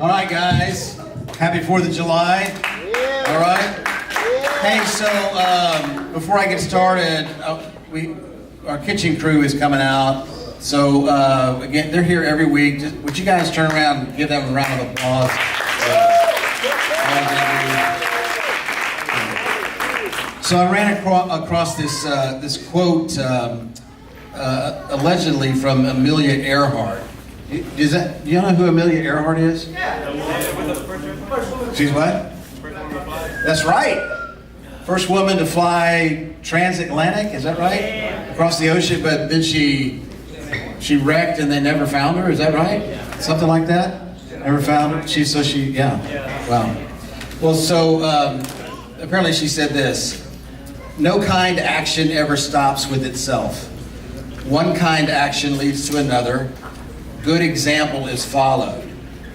All right, guys. Happy 4th of July. All right. Hey, so before I get started, our kitchen crew is coming out. So again, they're here every week. Would you guys turn around and give them a round of applause? So I ran across this quote allegedly from Amelia Earhart. Do you know who Amelia Earhart is? Yeah. She's what? That's right. First woman to fly transatlantic, is that right? Across the ocean, but then she wrecked and they never found her, is that right? Something like that? Never found her? Yeah. Wow. Well, so apparently she said this: no kind action ever stops with itself. One kind action leads to another. Good example is followed.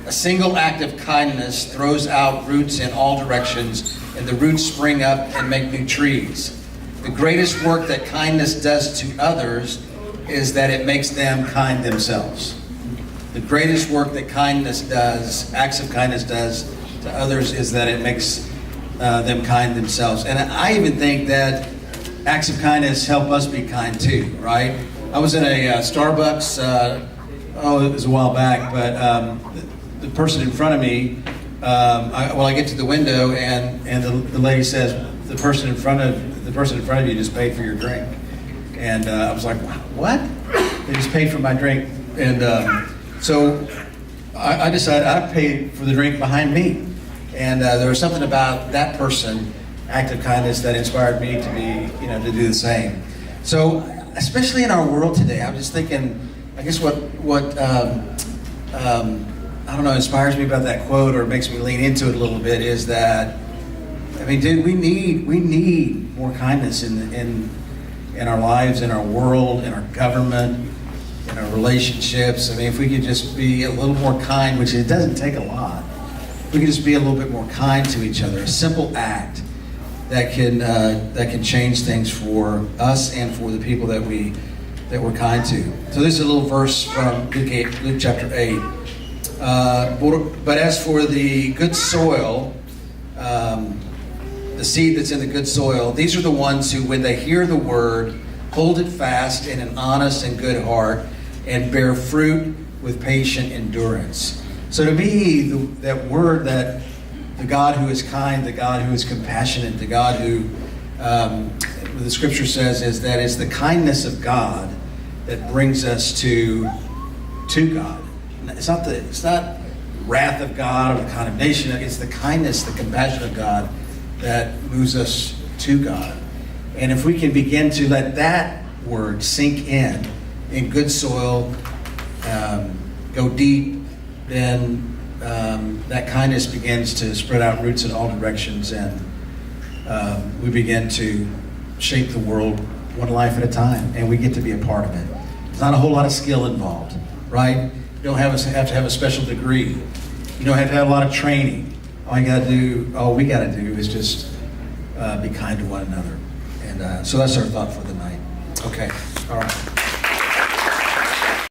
A single act of kindness throws out roots in all directions, and the roots spring up and make new trees. The greatest work that kindness does to others is that it makes them kind themselves. The greatest work that acts of kindness does to others, is that it makes them kind themselves. And I even think that acts of kindness help us be kind too, right? I was in a Starbucks, it was a while back, but the person in front of me, I get to the window and the lady says, the person in front of you just paid for your drink. And I was like, what? They just paid for my drink. And so I decided I'd pay for the drink behind me. And there was something about that person, act of kindness, that inspired me to do the same. So, especially in our world today, I'm just thinking, I guess what I don't know, inspires me about that quote, or makes me lean into it a little bit, is that, I mean, dude, we need more kindness in our lives, in our world, in our government, in our relationships. I mean, if we could just be a little more kind, which it doesn't take a lot, we could just be a little bit more kind to each other. A simple act that can change things for us and for the people that we're kind to. So this is a little verse from Luke chapter 8. But as for the good soil, the seed that's in the good soil, these are the ones who, when they hear the word, hold it fast in an honest and good heart, and bear fruit with patient endurance. So to me, that word, that the God who is kind, the God who is compassionate, the God who, the scripture says, is that it's the kindness of God that brings us to God. It's not wrath of God or the condemnation. It's the kindness, the compassion of God that moves us to God. And if we can begin to let that word sink in good soil, go deep, then that kindness begins to spread out roots in all directions, and we begin to shape the world one life at a time, and we get to be a part of it. There's not a whole lot of skill involved, right? You don't have to have a special degree. You don't have to have a lot of training. All we got to do is just be kind to one another. And so that's our thought for the night. Okay, all right.